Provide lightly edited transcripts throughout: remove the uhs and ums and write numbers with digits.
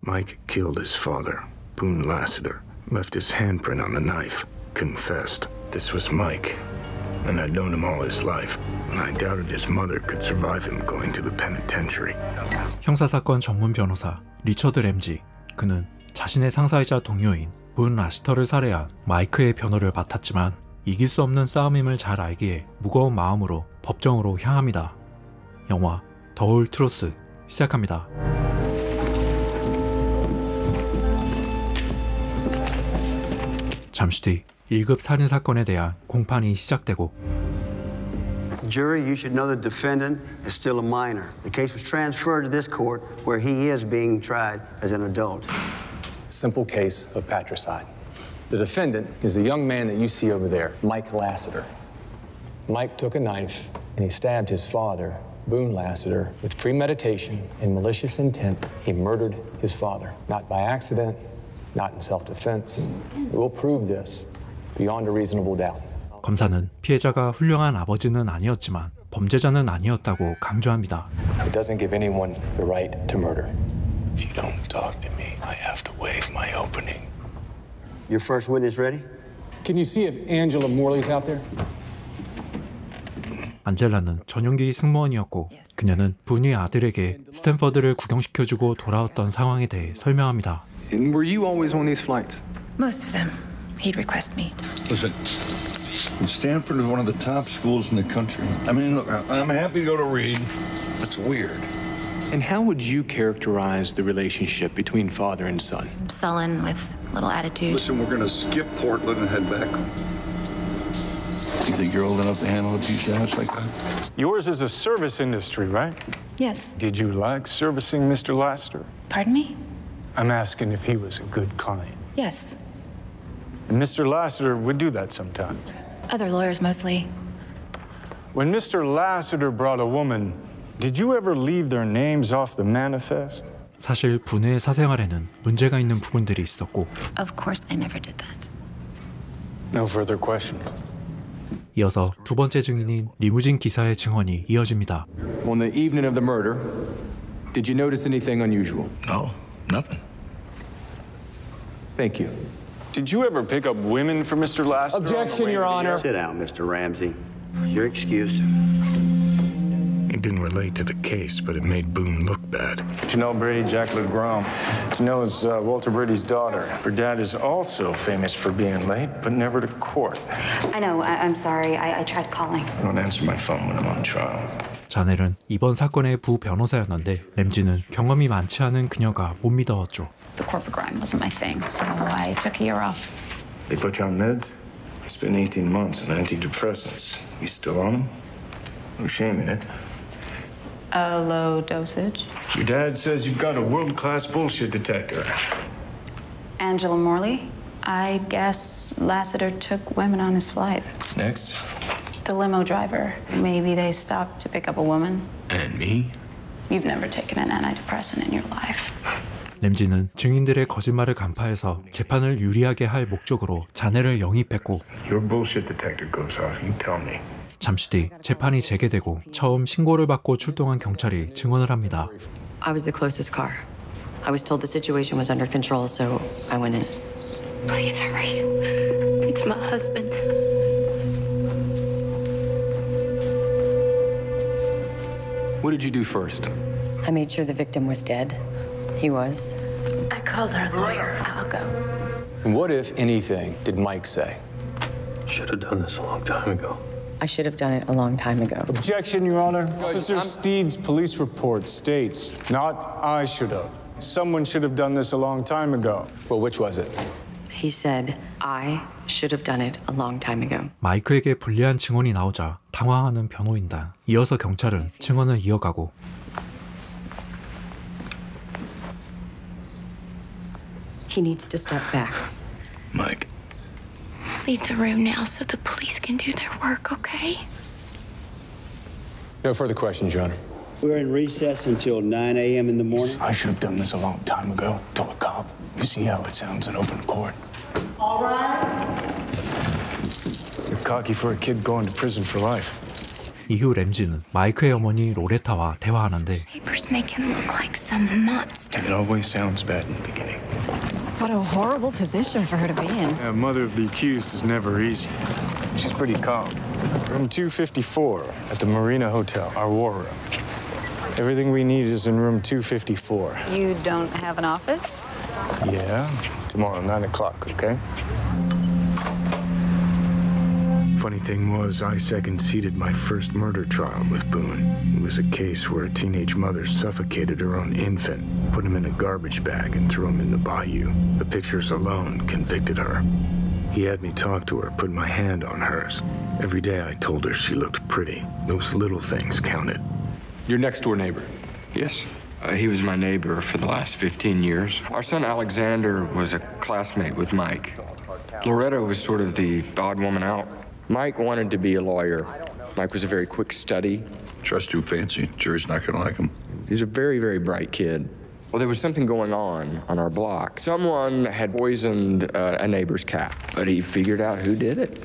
Mike killed his father, Boone Lassiter, left his handprint on the knife, confessed. This was Mike, and I'd known him all his life, and I doubted his mother could survive him going to the penitentiary. 형사사건 전문 변호사 리처드 램지. 그는 자신의 상사이자 동료인 분 라시터를 살해한 마이크의 변호를 맡았지만 이길 수 없는 싸움임을 잘 알기에 무거운 마음으로 법정으로 향합니다. 영화 더 홀 트루스 시작합니다. 잠시 뒤 1급 살인사건에 대한 공판이 시작되고 Jury, you should know the defendant is still a minor. The case was transferred to this court where he is being tried as an adult. Simple case of patricide. The defendant is the young man that you see over there, Mike Lassiter. Mike took a knife and he stabbed his father, Boone Lassiter, with premeditation and malicious intent. He murdered his father, not by accident, not in self-defense. We'll prove this beyond a reasonable doubt. 검사는 피해자가 훌륭한 아버지는 아니었지만 범죄자는 아니었다고 강조합니다. It doesn't give anyone the right to murder. If you don't talk to me, I have to waive my opening. Your first witness ready? Can you see if Angela Morley's out there? 안젤라는 전용기 승무원이었고 그녀는 분의 아들에게 스탠퍼드를 구경시켜주고 돌아왔던 상황에 대해 설명합니다. And were you always on these flights? Most of them. He'd request me. Listen, Stanford is one of the top schools in the country. I mean, look, I'm happy to go to Reed. That's weird. And how would you characterize the relationship between father and son? Sullen with little attitude. Listen, we're going to skip Portland and head back. You think you're old enough to handle a few sandwich like that? Yours is a service industry, right? Yes. Did you like servicing Mr. Lassiter? Pardon me? I'm asking if he was a good client. Yes. And Mr. Lassiter would do that sometimes. Other lawyers mostly. When Mr. Lassiter brought a woman, did you ever leave their names off the manifest? 사실 분의 사생활에는 문제가 있는 부분들이 있었고 Of course I never did that. No further questions. 이어서 두 번째 증인인 리무진 기사의 증언이 이어집니다. On the evening of the murder, did you notice anything unusual? No, nothing. Thank you. Did you ever pick up women for Mr. Lassiter? Objection, Your Honor. Sit down, Mr. Ramsey. You're excused. It didn't relate to the case, but it made Boone look bad. Did you know Brady Jack LeGrom? She knows Walter Brady's daughter. Her dad is also famous for being late, but never to court. I know. I'm sorry. I tried calling. I don't answer my phone when I'm on trial. 자넬은 이번 사건의 부변호사였는데 램지는 경험이 많지 않은 그녀가 못 믿어왔죠. The corporate grind wasn't my thing, so I took a year off. They put you on meds? I spent 18 months on antidepressants. You still on them? No shame in it. A low dosage. Your dad says you've got a world-class bullshit detector. Angela Morley. I guess Lassiter took women on his flight. Next. The limo driver. Maybe they stopped to pick up a woman. And me? You've never taken an antidepressant in your life. 램지는 증인들의 거짓말을 간파해서 재판을 유리하게 할 목적으로 자넬을 영입했고 Your bullshit detector goes off, you tell me. 잠시 뒤 재판이 재개되고 처음 신고를 받고 출동한 경찰이 증언을 합니다. I was the closest car. I was told the situation was under control, so I went in. Please hurry. It's my husband. What did you do first? I made sure the victim was dead. He was. I called our lawyer. I'll go. And what, if anything, did Mike say? Should have done this a long time ago. I should have done it a long time ago. Objection, Your Honor. Officer Steed's police report states, not I should have. Someone should have done this a long time ago. Well, which was it? He said, I should have done it a long time ago. 마이크에게 불리한 증언이 나오자 당황하는 변호인단. 이어서 경찰은 증언을 이어가고 He needs to step back. Mike. Leave the room now so the police can do their work, okay? No further questions, Your Honor. We're in recess until 9 a.m. in the morning. I should have done this a long time ago. Told a cop. You see how it sounds in open court. All right. You're cocky for a kid going to prison for life. 이후 램지는 마이크의 어머니 로레타와 대화하는데 Papers make him look like some monster. It always sounds bad in the beginning. What a horrible position for her to be in. Yeah, mother of the accused is never easy. She's pretty calm. Room 254 at the Marina Hotel, our war room. Everything we need is in room 254. You don't have an office? Yeah, tomorrow, 9 o'clock, okay? Funny thing was, I second-seated my first murder trial with Boone. It was a case where a teenage mother suffocated her own infant, put him in a garbage bag, and threw him in the bayou. The pictures alone convicted her. He had me talk to her, put my hand on hers. Every day I told her she looked pretty. Those little things counted. Your next-door neighbor. Yes. He was my neighbor for the last 15 years. Our son Alexander was a classmate with Mike. Loretta was sort of the odd woman out. Mike wanted to be a lawyer. Mike was a very quick study. Dressed too fancy. Jury's not gonna like him. He was a very, very bright kid. Well, there was something going on our block. Someone had poisoned a neighbor's cat, but he figured out who did it.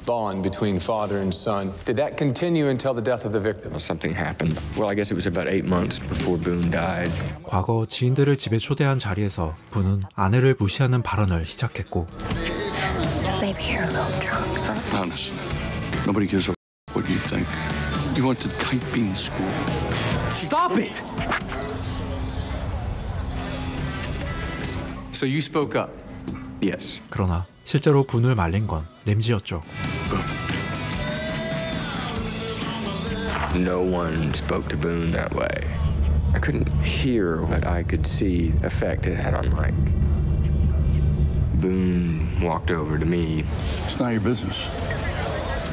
Bond between father and son. Did that continue until the death of the victim? Well, something happened. Well, I guess it was about 8 months before Boone died. 과거 지인들을 집에 초대한 자리에서 분은 아내를 무시하는 발언을 시작했고 Maybe you're a little drunk, huh? Honest. Nobody gives a what you think. You went to typing school. Stop it! So you spoke up? Yes. 그러나 실제로 분을 말린 건 램지였죠. No one spoke to Boone that way. I couldn't hear, but I could see the effect it had on Mike. Boone walked over to me. It's not your business.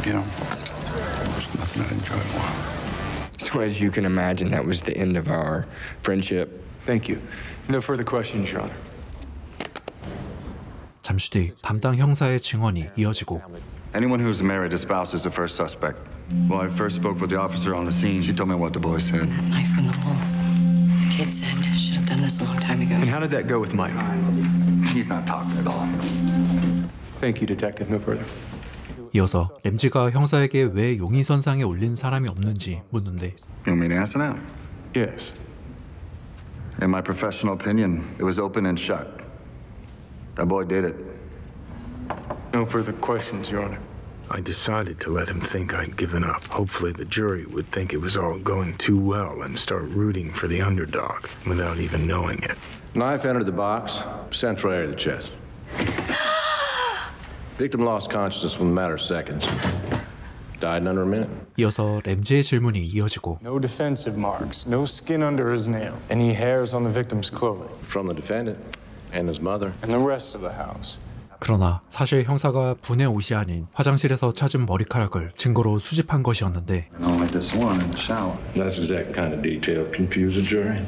You know, there's nothing I enjoy more. So as you can imagine, that was the end of our friendship. Thank you. No further questions, Your Honor. 잠시 뒤 담당 형사의 증언이 이어지고 Anyone who's married a spouse is the first suspect. When I first spoke with the officer on the scene, she told me what the boy said. That knife in the wall. The kid said, should have done this a long time ago. And how did that go with Mike? He's not talking at all. Thank you, Detective. No further. 이어서 램지가 형사에게 왜 용의선상에 올린 사람이 없는지 묻는데 You want me to answer now? Yes. In my professional opinion, it was open and shut. That boy did it. No further questions, Your Honor. I decided to let him think I'd given up. Hopefully the jury would think it was all going too well and start rooting for the underdog without even knowing it. Knife entered the box, central area of the chest. Victim lost consciousness within a matter of seconds. Died in under a minute. 이어서 램지의 질문이 이어지고 No defensive marks, no skin under his nail, any hairs on the victim's clothing. From the defendant and his mother. And the rest of the house. 그러나 사실 형사가 분의 옷이 아닌 화장실에서 찾은 머리카락을 증거로 수집한 것이었는데 Not like this one in the shower. That's exact kind of detail confuse the jury.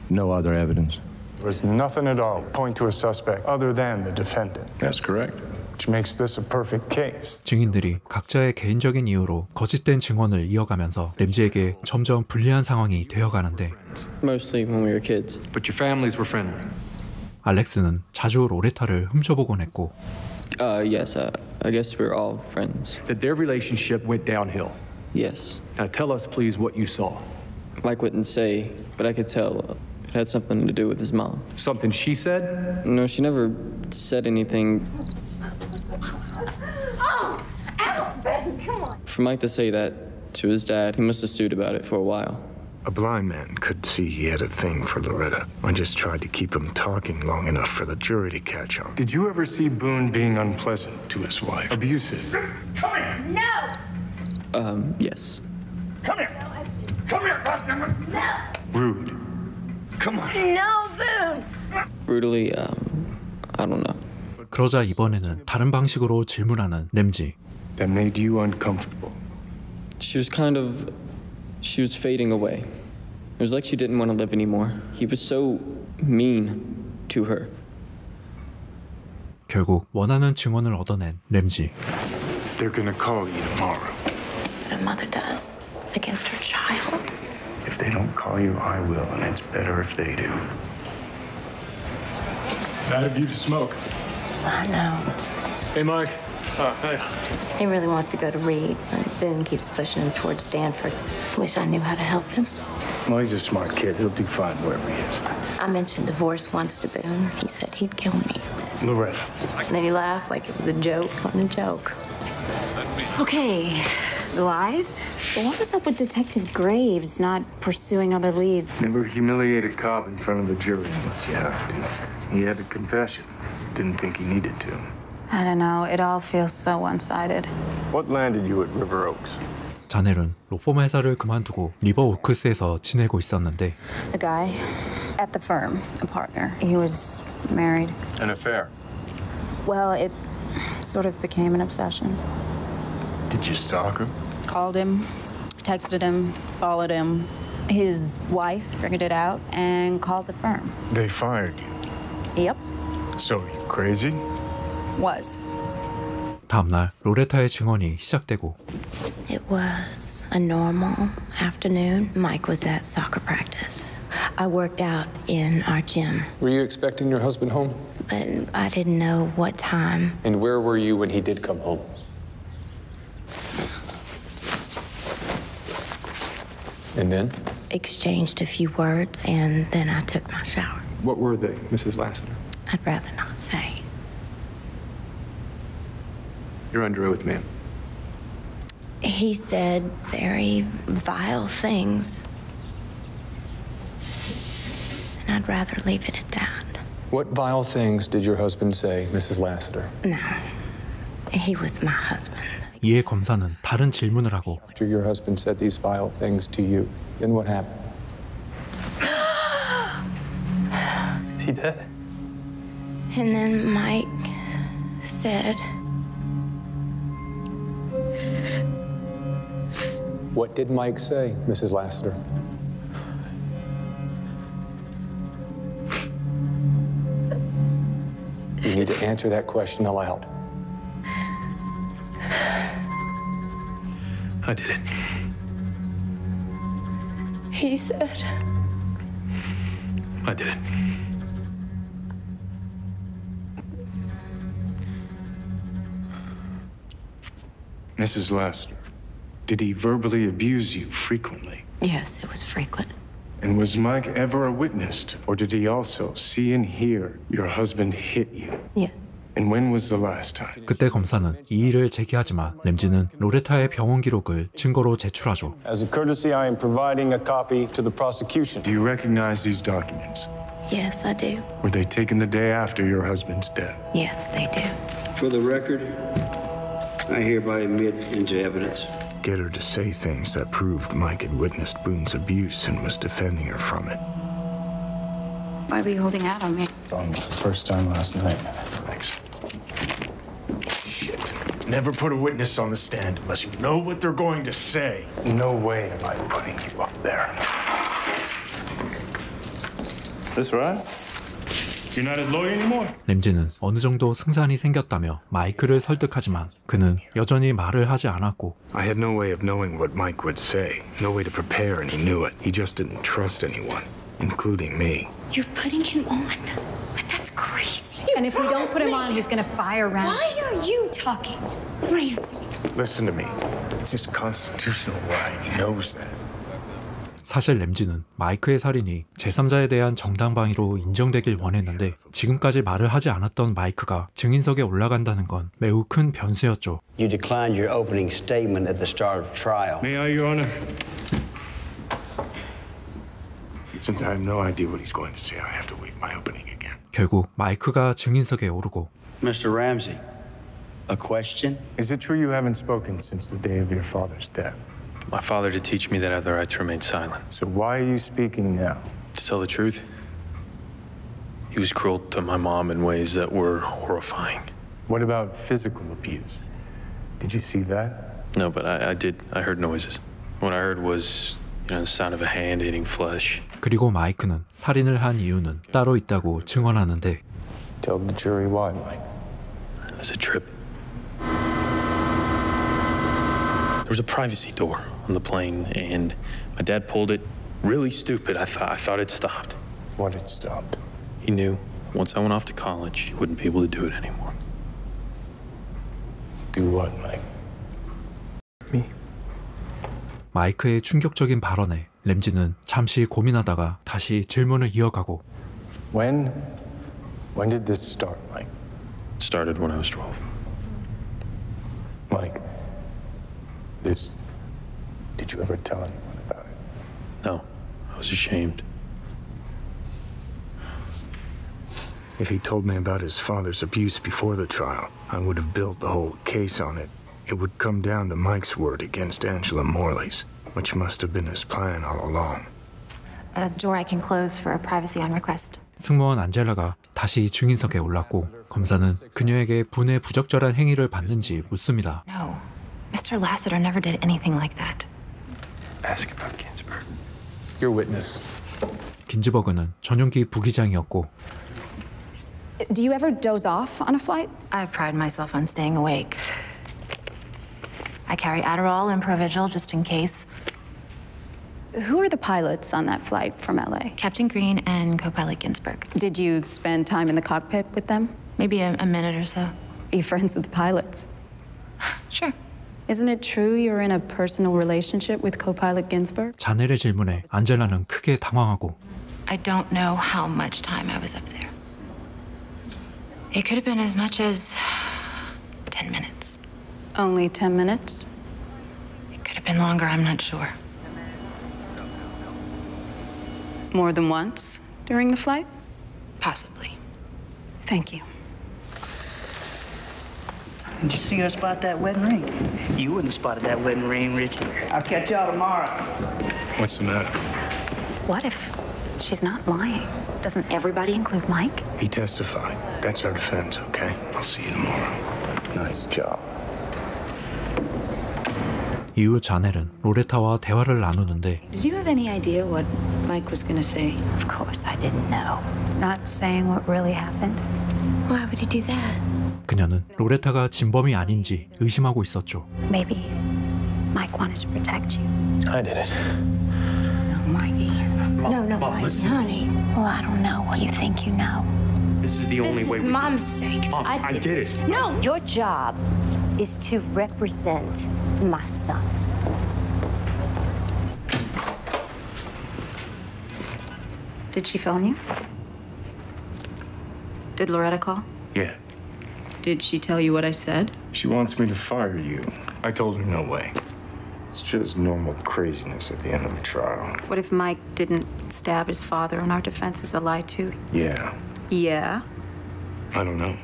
No other evidence. There was nothing at all point to a suspect other than the defendant. That's correct. Which makes this a perfect case. 증인들이 각자의 개인적인 이유로 거짓된 증언을 이어가면서 램지에게 점점 불리한 상황이 되어가는데 Mostly when we were kids. But your families were friendly. 알렉스는 자주 로레타를 훔쳐보곤 했고 Yes, I guess we're all friends. That their relationship went downhill. Yes. Now tell us, please, what you saw. Mike wouldn't say, but I could tell it had something to do with his mom. Something she said? No, she never said anything. Oh! Ow, Ben, come on! For Mike to say that to his dad, he must have stewed about it for a while. A blind man could see he had a thing for Loretta. I just tried to keep him talking long enough for the jury to catch on. Did you ever see Boone being unpleasant to his wife? Abusive? Come here! No! Yes. Come here! Come here, goddammit! No! Rude? Come on! No, Boone! Brutally, I don't know. 그러자 이번에는 다른 방식으로 질문하는 램지. That made you uncomfortable? She was fading away. It was like she didn't want to live anymore. He was so mean to her. 결국 원하는 증언을 얻어낸 램지. They're gonna call you tomorrow. What a mother does against her child. If they don't call you, I will, and it's better if they do. Bad of you to smoke. I know. Hey, Mike. He really wants to go to Reed, and Boone keeps pushing him towards Stanford. Just wish I knew how to help him. Well, he's a smart kid. He'll do fine wherever he is. I mentioned divorce once to Boone. He said he'd kill me. Loretta. And then he laughed like it was a joke on a joke. Okay, lies. But what was up with Detective Graves not pursuing other leads? Never humiliate a cop in front of a jury unless you have to. He had a confession. Didn't think he needed to. I don't know. It all feels so one-sided. What landed you at River Oaks? 자넬은 로펌 회사를 그만두고 리버 오크스에서 지내고 있었는데 A guy at the firm, a partner. He was married. An affair. Well, it sort of became an obsession. Did you stalk him? Called him, texted him, followed him. His wife figured it out and called the firm. They fired you. Yep, So you crazy? was. 다음날 로레타의 증언이 시작되고 It was a normal afternoon. Mike was at soccer practice. I worked out in our gym, Were you expecting your husband home? but I didn't know what time. And where were you when he did come home? And then? Exchanged a few words, and then I took my shower. What were they, Mrs. Lassiter? I'd rather not say. You're under oath, ma'am. He said very vile things. And I'd rather leave it at that. What vile things did your husband say, Mrs. Lassiter? No, he was my husband. 이에 검사는 다른 질문을 하고 After your husband said these vile things to you, then what happened? Is he dead? And then Mike said, What did Mike say, Mrs. Lassiter? You need to answer that question aloud. I did it. he said, I did it. Mrs. Lassiter, did he verbally abuse you frequently? yes, it was frequent. And was Mike ever a witness? Or did he also see and hear your husband hit you? Yes. And when was the last time? 그때 검사는 이의를 제기하지만 램지는 로레타의 병원 기록을 증거로 제출하죠. As a courtesy, I am providing a copy to the prosecution. Do you recognize these documents? Yes, I do. Were they taken the day after your husband's death? Yes, they do. For the record, I hereby admit into evidence. Get her to say things that proved Mike had witnessed Boone's abuse and was defending her from it. Why were you holding out on me? First time last night. Thanks. Shit. Never put a witness on the stand unless you know what they're going to say. No way am I putting you up there. This right? You're not his lawyer anymore? 램지는 어느 정도 승산이 생겼다며 마이크를 설득하지만 그는 여전히 말을 하지 않았고 I had no way of knowing what Mike would say. No way to prepare, and he knew it. He just didn't trust anyone, including me. You're putting him on. But that's crazy. And if we don't put him on, he's gonna fire Ramsey. Why are you talking, Ramsey? Listen to me. It's his constitutional right. He knows that. 사실 램지는 마이크의 살인이 제3자에 대한 정당방위로 인정되길 원했는데 지금까지 말을 하지 않았던 마이크가 증인석에 올라간다는 건 매우 큰 변수였죠. You declined your opening statement at the start of trial. May I, Your Honor? Since I have no idea what he's going to say, I have to waive my opening again. 결국 마이크가 증인석에 오르고 Mr. Ramsey, a question? Is it true you haven't spoken since the day of your father's death? My father to teach me that I had the right to remain silent. So why are you speaking now? To tell the truth, he was cruel to my mom in ways that were horrifying. What about physical abuse? Did you see that? No, but I did. I heard noises. What I heard was, the sound of a hand eating flesh. 그리고 마이크는 살인을 한 이유는 따로 있다고 증언하는데 Tell the jury why, Mike. It was a trip. There was a privacy door on the plane, and my dad pulled it. Really stupid. I thought it stopped. What had stopped? He knew once I went off to college, he wouldn't be able to do it anymore. Do what, Mike? Me. 마이크의 충격적인 발언에 램지는 잠시 고민하다가 다시 질문을 이어가고 When did this start, Mike? It started when I was 12. Mike, did you ever tell anyone about it? No, I was ashamed. If he told me about his father's abuse before the trial, I would have built the whole case on it. It would come down to Mike's word against Angela Morley's, which must have been his plan all along. A door I can close for a privacy on request. 승무원 안젤라가 다시 증인석에 올랐고 검사는 그녀에게 분의 부적절한 행위를 받는지 묻습니다. No, Mr. Lassiter never did anything like that. Ask about Ginsburg. Your witness. 긴즈버그는 전용기 부기장이었고 Do you ever doze off on a flight? I pride myself on staying awake. I carry Adderall and Provigil just in case. Who are the pilots on that flight from LA? Captain Green and co-pilot Ginsburg. Did you spend time in the cockpit with them? Maybe a minute or so. Are you friends with the pilots? Sure. Isn't it true you're in a personal relationship with co-pilot Ginsburg? 자넬의 질문에 안젤라는 크게 당황하고 I don't know how much time I was up there. It could have been as much as 10 minutes. Only 10 minutes? It could have been longer, I'm not sure. More than once during the flight? Possibly. Thank you. Did you see her spot that wedding ring? You wouldn't have spotted that wedding ring, Richie. I'll catch y'all tomorrow. What's the matter? What if she's not lying? Doesn't everybody include Mike? He testified. That's our defense, okay? I'll see you tomorrow. Nice job. 이후 자넬은 로레타와 대화를 나누는데 Did you have any idea what Mike was gonna say? Of course I didn't know. Not saying what really happened. Why would he do that? 그녀는 로레타가 진범이 아닌지 의심하고 있었죠. Maybe Mike wanted to protect you. I did it. No, Mikey. No, Mike, listen. honey. Well, I don't know what you think you know. This is the only way. This is my mistake. Mom, I did it. No. Your job is to represent my son. Did she phone you? Did Loretta call? Yeah. Did she tell you what I said? She wants me to fire you. I told her no way. It's just normal craziness at the end of the trial. What if Mike didn't stab his father and our defense is a lie too? Yeah. Yeah? I don't know.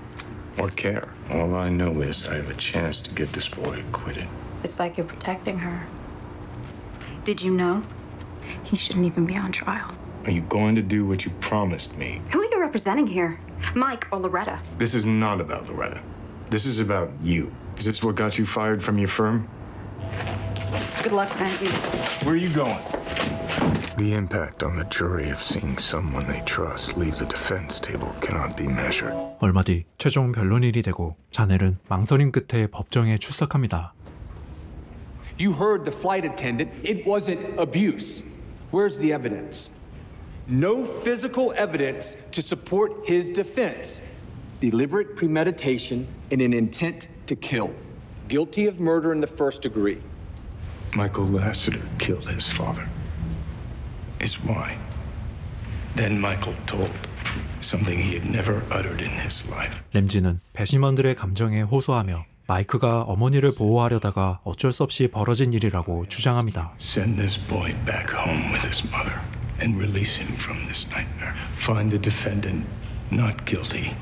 Or care. All I know is I have a chance to get this boy acquitted. It's like you're protecting her. Did you know? He shouldn't even be on trial. Are you going to do what you promised me? Who are you representing here? Mike or Loretta? This is not about Loretta. This is about you. Is this what got you fired from your firm? Good luck, Ramsey. Where are you going? The impact on the jury of seeing someone they trust leave the defense table cannot be measured. 얼마 뒤 최종 변론일이 되고 자넬은 망설임 끝에 법정에 출석합니다. You heard the flight attendant. It wasn't abuse. Where's the evidence? No physical evidence to support his defense. Deliberate premeditation and an intent to kill. Guilty of murder in the first degree. Michael Lassiter killed his father. Is why. Then Michael told something he had never uttered in his life. 램지는 배심원들의 감정에 호소하며 마이크가 어머니를 보호하려다가 어쩔 수 없이 벌어진 일이라고 주장합니다. Send this boy back home with his mother and release him from this nightmare. Find the defendant not guilty.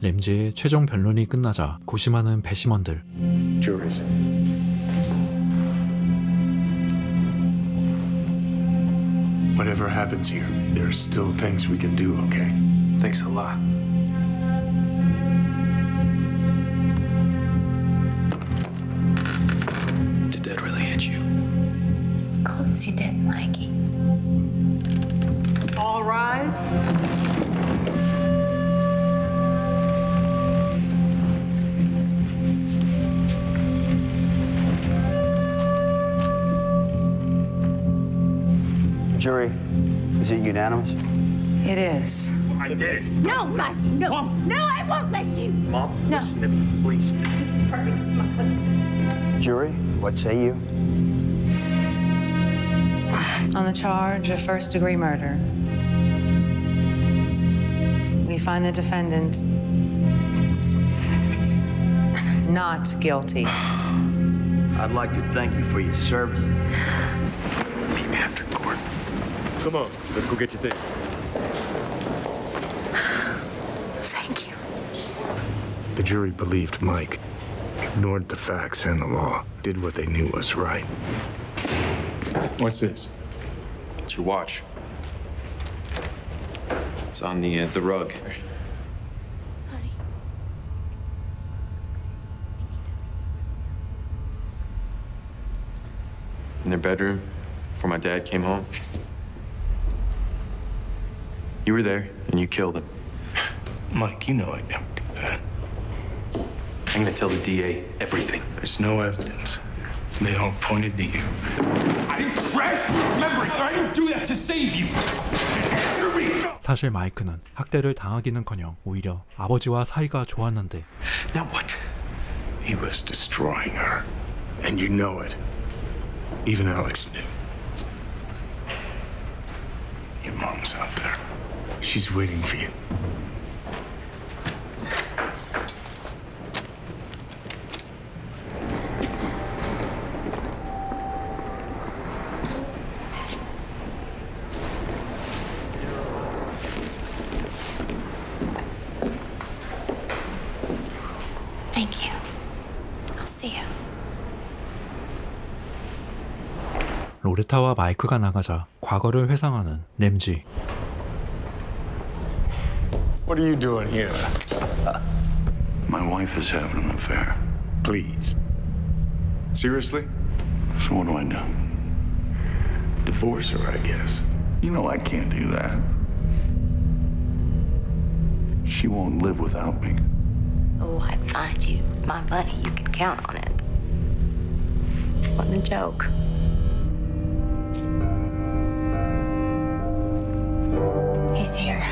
램지의 최종 변론이 끝나자 고심하는 배심원들. Jury's in. Whatever happens here, there are still things we can do, okay? Thanks a lot. Did that really hit you? Of course he did, Mikey. All rise. Jury, is it unanimous? It is. I did. No, Mike. No. Mom. No, I won't let you. Mom, no. Listen to me, please. Perfect. It's my husband. Jury, what say you? On the charge of first-degree murder, we find the defendant not guilty. I'd like to thank you for your service. Meet me after court. Come on, let's go get your thing. Thank you. The jury believed Mike, ignored the facts and the law, did what they knew was right. What's this? It's your watch. It's on the rug. In their bedroom before my dad came home. You were there and you killed him. Mike, you know I'd never do that. I'm gonna tell the DA everything. There's no evidence. They all pointed to you. I didn't crash this memory. I didn't do that to save you. Answer me. 사실 마이크는 학대를 당하기는커녕 오히려 아버지와 사이가 좋았는데. Now what? He was destroying her. And you know it. Even Alex knew. Your mom's out there. She's waiting for you. Thank you. I'll see you. 로레타와 마이크가 나가자 과거를 회상하는 램지. What are you doing here? My wife is having an affair. Please. Seriously? So what do I do? Divorce her, I guess. You know I can't do that. She won't live without me. Oh, I'd find you my money. You can count on it. It wasn't a joke. He's here.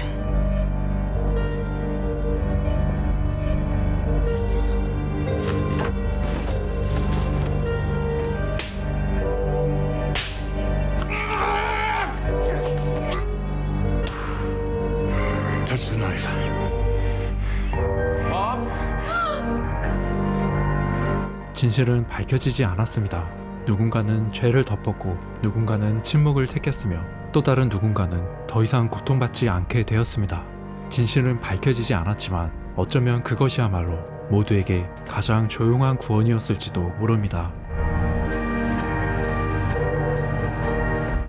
Touch the knife. 진실은 밝혀지지 않았습니다. 누군가는 죄를 덮었고 누군가는 침묵을 택했으며 또 다른 누군가는 더 이상 고통받지 않게 되었습니다. 진실은 밝혀지지 않았지만 어쩌면 그것이야말로 모두에게 가장 조용한 구원이었을지도 모릅니다.